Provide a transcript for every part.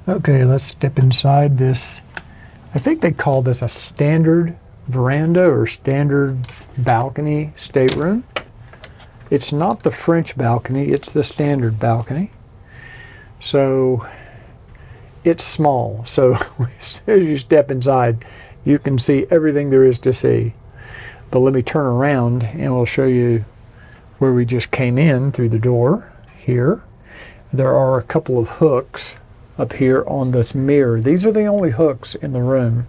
Okay, let's step inside this. I think they call this a standard veranda or standard balcony stateroom. It's not the French balcony, it's the standard balcony. So it's small, so as soon as you step inside, you can see everything there is to see. But let me turn around and we'll show you where we just came in through the door here. There are a couple of hooks up here on this mirror. These are the only hooks in the room.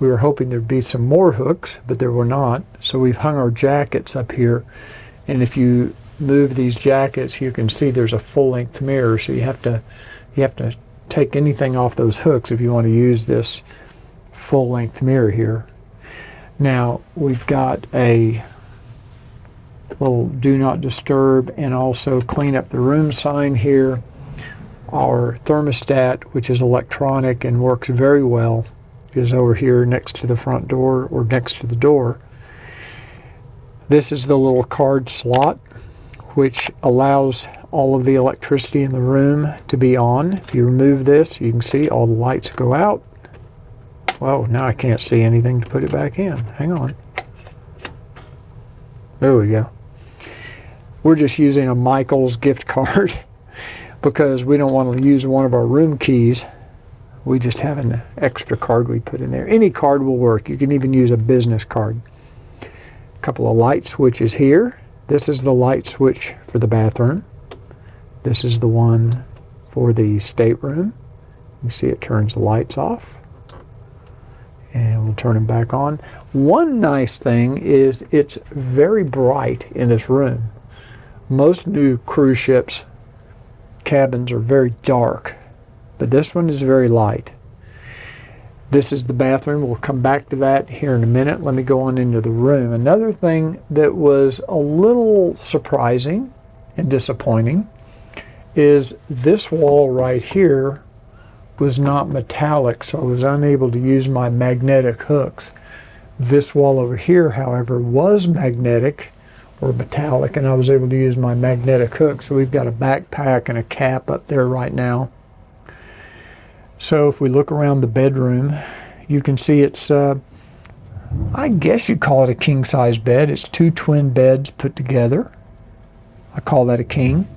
We were hoping there'd be some more hooks, but there were not. So we've hung our jackets up here. And if you move these jackets, you can see there's a full-length mirror. So you have to take anything off those hooks if you want to use this full-length mirror here. Now we've got a little do not disturb and also clean up the room sign here. Our thermostat, which is electronic and works very well, is over here next to the front door or next to the door. This is the little card slot which allows all of the electricity in the room to be on. If you remove this, you can see all the lights go out. Well, now I can't see anything to put it back in. Hang on. There we go. We're just using a Michael's gift card because we don't want to use one of our room keys. We just have an extra card we put in there. Any card will work. You can even use a business card. A couple of light switches here. This is the light switch for the bathroom. This is the one for the stateroom. You see it turns the lights off. And we'll turn them back on. One nice thing is it's very bright in this room. Most new cruise ships cabins are very dark, but this one is very light. This is the bathroom. We'll come back to that here in a minute. Let me go on into the room. Another thing that was a little surprising and disappointing is this wall right here was not metallic, so I was unable to use my magnetic hooks. This wall over here, however, was magnetic or metallic, and I was able to use my magnetic hook. So we've got a backpack and a cap up there right now. So if we look around the bedroom, you can see it's, I guess you'd call it a king-size bed. It's two twin beds put together. I call that a king.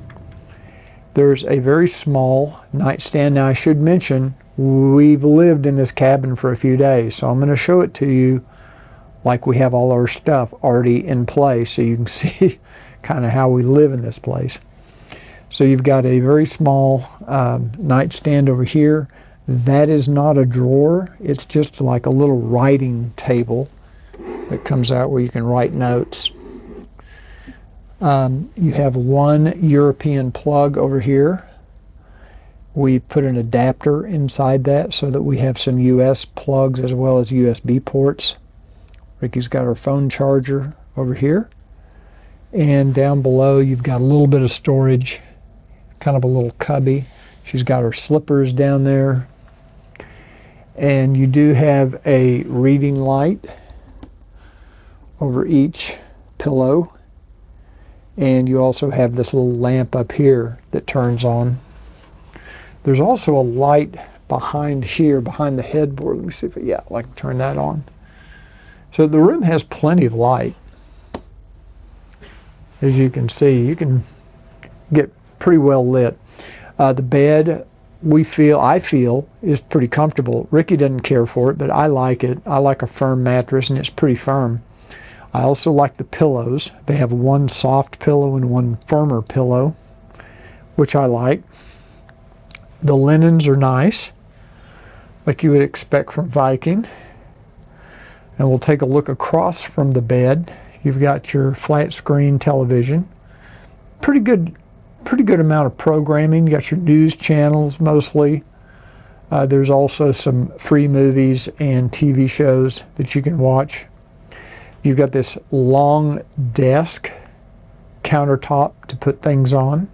There's a very small nightstand. Now I should mention, we've lived in this cabin for a few days, so I'm going to show it to you like we have all our stuff already in place, so you can see kind of how we live in this place. So you've got a very small nightstand over here. That is not a drawer. It's just like a little writing table that comes out where you can write notes. You have one European plug over here. We put an adapter inside that so that we have some US plugs as well as USB ports. Ricky's got her phone charger over here. And down below you've got a little bit of storage, kind of a little cubby. She's got her slippers down there. And you do have a reading light over each pillow. And you also have this little lamp up here that turns on. There's also a light behind here, behind the headboard. Let me see if I can turn that on. So the room has plenty of light. As you can see, you can get pretty well lit. The bed, I feel, is pretty comfortable. Ricky doesn't care for it, but I like it. I like a firm mattress, and it's pretty firm. I also like the pillows. They have one soft pillow and one firmer pillow, which I like. The linens are nice, like you would expect from Viking. And we'll take a look across from the bed. You've got your flat screen television. Pretty good amount of programming. You got your news channels mostly. There's also some free movies and TV shows that you can watch. You've got this long desk countertop to put things on.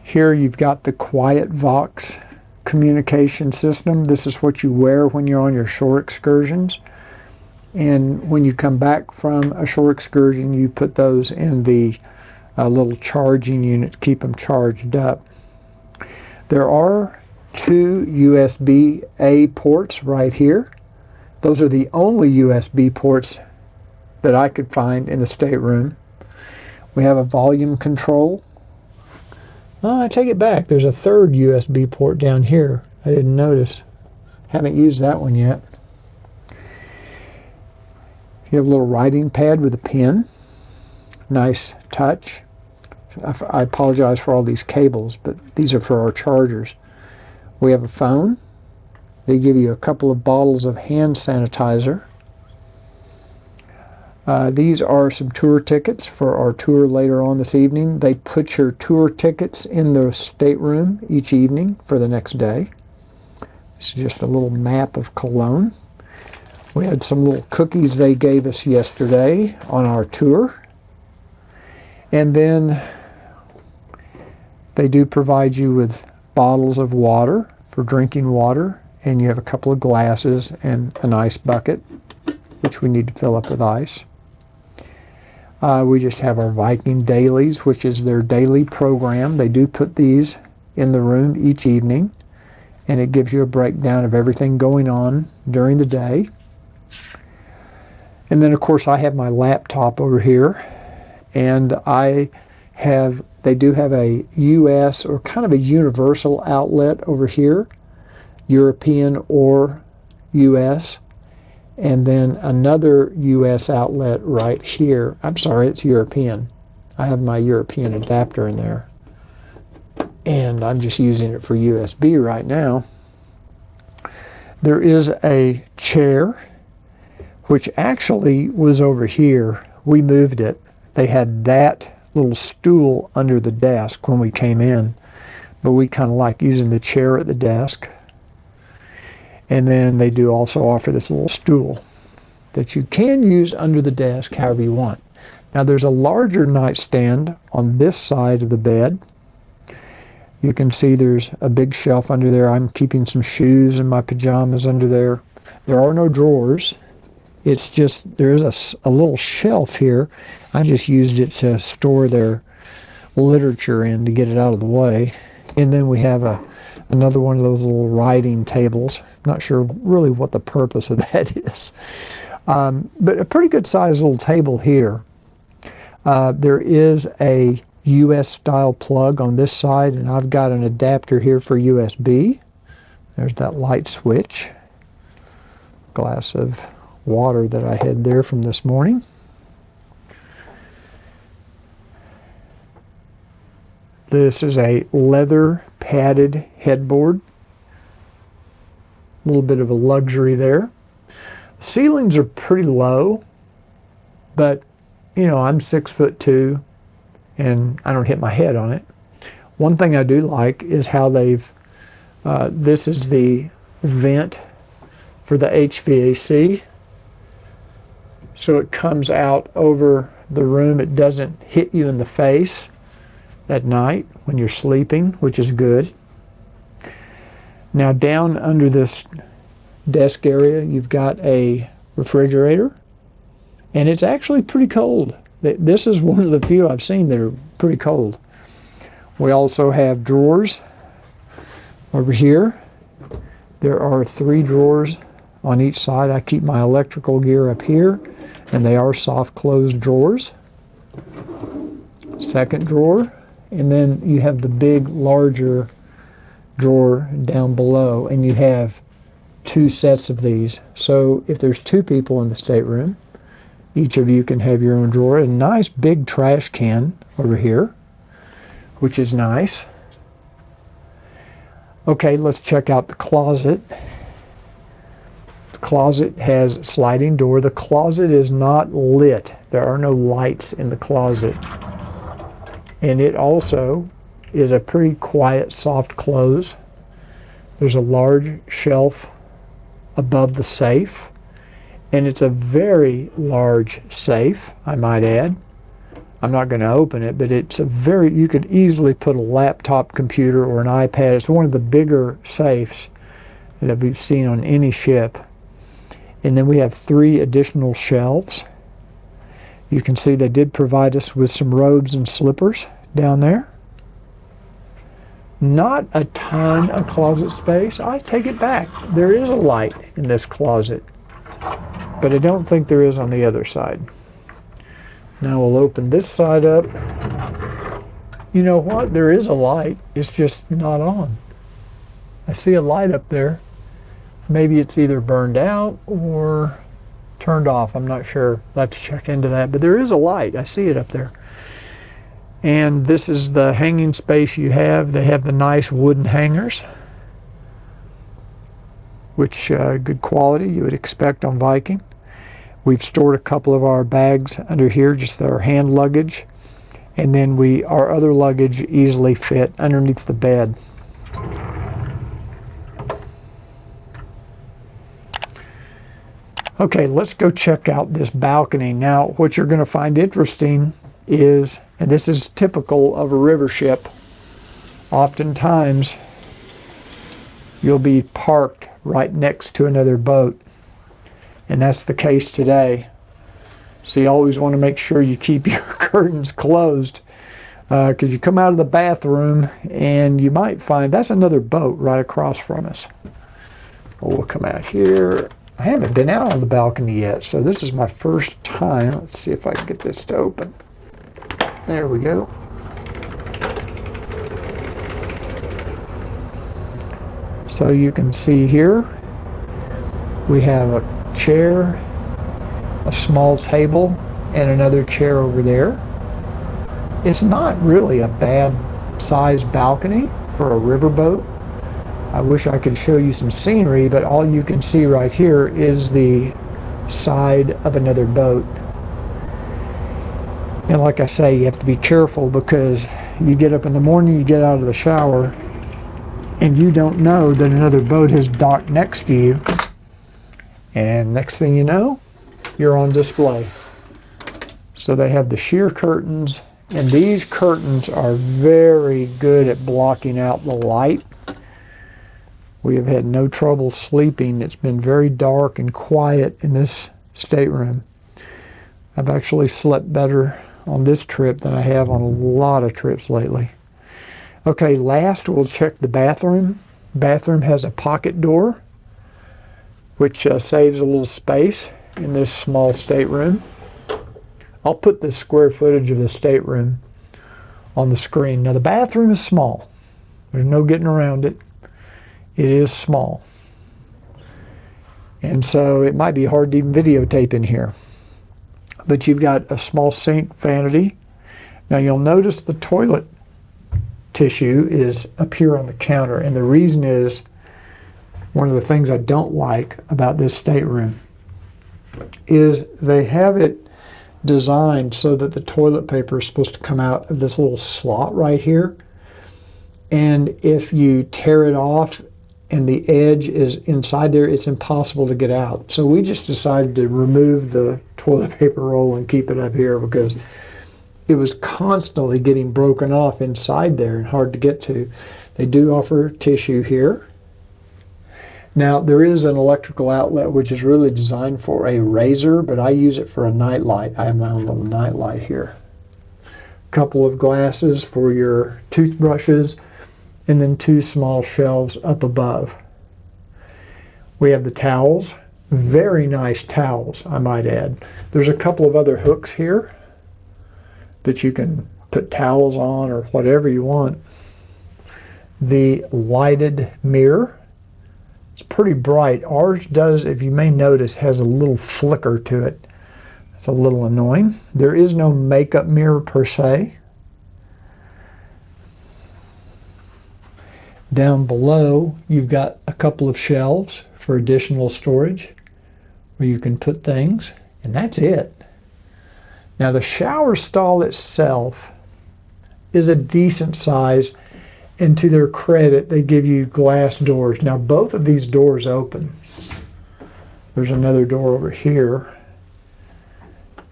Here you've got the Quiet Vox communication system. This is what you wear when you're on your shore excursions. And when you come back from a shore excursion, you put those in the little charging unit to keep them charged up. There are 2 USB-A ports right here. Those are the only USB ports that I could find in the stateroom. We have a volume control. Oh, I take it back. There's a 3rd USB port down here. I didn't notice. Haven't used that one yet. You have a little writing pad with a pen. Nice touch. I apologize for all these cables, but these are for our chargers. We have a phone. They give you a couple of bottles of hand sanitizer. These are some tour tickets for our tour later on this evening. They put your tour tickets in the stateroom each evening for the next day. This is just a little map of Cologne. We had some little cookies they gave us yesterday on our tour. And then they do provide you with bottles of water for drinking water, and you have a couple of glasses and an ice bucket, which we need to fill up with ice. We just have our Viking dailies, which is their daily program. They do put these in the room each evening, and it gives you a breakdown of everything going on during the day. And then, of course, I have my laptop over here, and they do have a US or kind of a universal outlet over here, European or US, and then another US outlet right here. I'm sorry, it's European. I have my European adapter in there, and I'm just using it for USB right now. There is a chair, which actually was over here. We moved it. They had that little stool under the desk when we came in, but we kind of like using the chair at the desk. And then they do also offer this little stool that you can use under the desk however you want. Now there's a larger nightstand on this side of the bed. You can see there's a big shelf under there. I'm keeping some shoes and my pajamas under there. There are no drawers. It's just, there is a little shelf here. I just used it to store their literature in to get it out of the way. And then we have another one of those little writing tables. Not sure really what the purpose of that is. But a pretty good sized little table here. There is a US style plug on this side, and I've got an adapter here for USB. There's that light switch. Glass of water that I had there from this morning. This is a leather padded headboard. A little bit of a luxury there. Ceilings are pretty low, but you know, I'm 6'2", and I don't hit my head on it. One thing I do like is how they've, this is the vent for the HVAC. So it comes out over the room. It doesn't hit you in the face at night when you're sleeping, which is good. Now down under this desk area, you've got a refrigerator, and it's actually pretty cold. This is one of the few I've seen that are pretty cold. We also have drawers over here. There are 3 drawers on each side. I keep my electrical gear up here, and they are soft closed drawers. Second drawer, and then you have the big larger drawer down below, and you have 2 sets of these. So if there's 2 people in the stateroom, each of you can have your own drawer. A nice big trash can over here, which is nice. Okay, let's check out the closet. The closet has a sliding door. The closet is not lit. There are no lights in the closet. And it also is a pretty quiet, soft close. There's a large shelf above the safe. And it's a very large safe, I might add. I'm not going to open it, but it's you could easily put a laptop computer or an iPad. It's one of the bigger safes that we've seen on any ship. And then we have 3 additional shelves. You can see they did provide us with some robes and slippers down there. Not a ton of closet space. I take it back. There is a light in this closet, but I don't think there is on the other side. Now we'll open this side up. You know what? There is a light. It's just not on. I see a light up there. Maybe it's either burned out or turned off. I'm not sure. I'll have to check into that. But there is a light. I see it up there. And this is the hanging space you have. They have the nice wooden hangers, which good quality you would expect on Viking. We've stored a couple of our bags under here, just our hand luggage, and then our other luggage easily fit underneath the bed. Okay, let's go check out this balcony. Now, what you're going to find interesting is, and this is typical of a river ship, oftentimes you'll be parked right next to another boat, and that's the case today. So you always want to make sure you keep your curtains closed, because you come out of the bathroom and you might find that's another boat right across from us. We'll come out here. I haven't been out on the balcony yet, so this is my first time. Let's see if I can get this to open. There we go. So you can see here we have a chair, a small table, and another chair over there. It's not really a bad sized balcony for a riverboat. I wish I could show you some scenery, but all you can see right here is the side of another boat. And like I say, you have to be careful, because you get up in the morning, you get out of the shower, and you don't know that another boat has docked next to you. And next thing you know, you're on display. So they have the sheer curtains, and these curtains are very good at blocking out the light. We have had no trouble sleeping. It's been very dark and quiet in this stateroom. I've actually slept better on this trip than I have on a lot of trips lately. Okay, last we'll check the bathroom. Bathroom has a pocket door, which saves a little space in this small stateroom. I'll put the square footage of the stateroom on the screen. Now the bathroom is small. There's no getting around it. It is small. And so it might be hard to even videotape in here. But you've got a small sink vanity. Now you'll notice the toilet tissue is up here on the counter, and the reason is, one of the things I don't like about this stateroom is they have it designed so that the toilet paper is supposed to come out of this little slot right here, and if you tear it off and the edge is inside there, it's impossible to get out. So we just decided to remove the toilet paper roll and keep it up here, because it was constantly getting broken off inside there and hard to get to. They do offer tissue here. Now there is an electrical outlet which is really designed for a razor, but I use it for a night light. I have my own little night light here. A couple of glasses for your toothbrushes, and then two small shelves up above. We have the towels, very nice towels, I might add. There's a couple of other hooks here that you can put towels on or whatever you want. The lighted mirror, it's pretty bright. Ours does, if you may notice, has a little flicker to it. It's a little annoying. There is no makeup mirror per se. Down below, you've got a couple of shelves for additional storage where you can put things, and that's it. Now the shower stall itself is a decent size, and to their credit, they give you glass doors. Now both of these doors open. There's another door over here,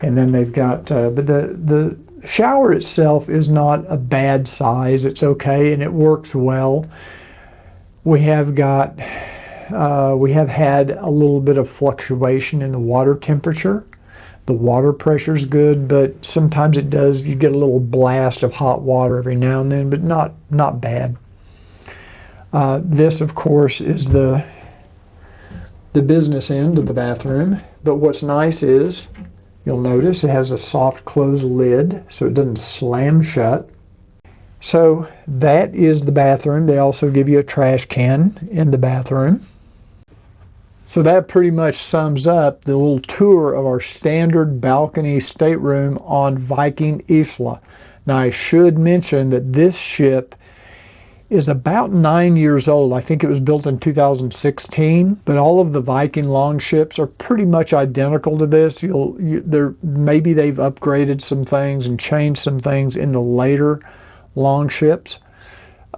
and then they've got, but the shower itself is not a bad size. It's okay, and it works well. We have had a little bit of fluctuation in the water temperature. The water pressure's good, but sometimes you get a little blast of hot water every now and then, but not bad. This, of course, is the business end of the bathroom. But what's nice is, you'll notice it has a soft close lid, so it doesn't slam shut. So that is the bathroom. They also give you a trash can in the bathroom. So that pretty much sums up the little tour of our standard balcony stateroom on Viking Isla. Now I should mention that this ship is about 9 years old. I think it was built in 2016, but all of the Viking Longships are pretty much identical to this. Maybe they've upgraded some things and changed some things in the later Longships.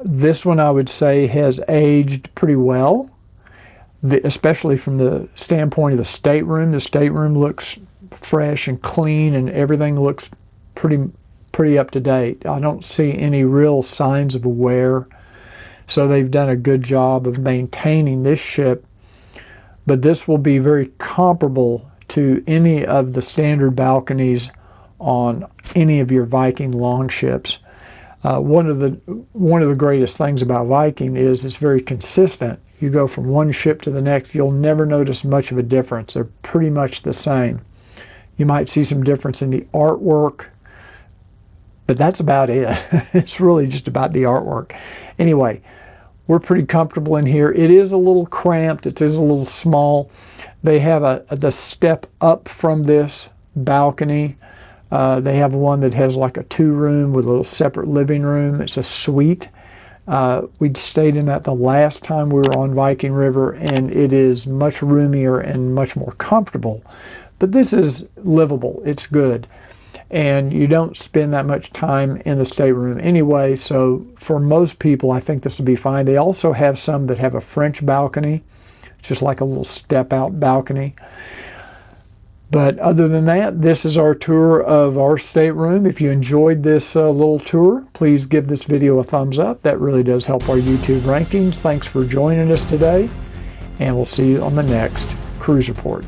This one, I would say, has aged pretty well, especially from the standpoint of the stateroom. The stateroom looks fresh and clean, and everything looks pretty up to date. I don't see any real signs of wear. So they've done a good job of maintaining this ship, but this will be very comparable to any of the standard balconies on any of your Viking Longships. One of the greatest things about Viking is it's very consistent. You go from one ship to the next, you'll never notice much of a difference. They're pretty much the same. You might see some difference in the artwork, but that's about it. It's really just about the artwork. Anyway, we're pretty comfortable in here. It is a little cramped. It is a little small. They have the step up from this balcony. They have one that has like a 2-room with a little separate living room. It's a suite. We'd stayed in that the last time we were on Viking River, and it is much roomier and much more comfortable. But this is livable. It's good. And you don't spend that much time in the stateroom anyway, so for most people, I think this will be fine. They also have some that have a French balcony, just like a little step-out balcony. But other than that, this is our tour of our stateroom. If you enjoyed this little tour, please give this video a thumbs up. That really does help our YouTube rankings. Thanks for joining us today, and we'll see you on the next Cruise Report.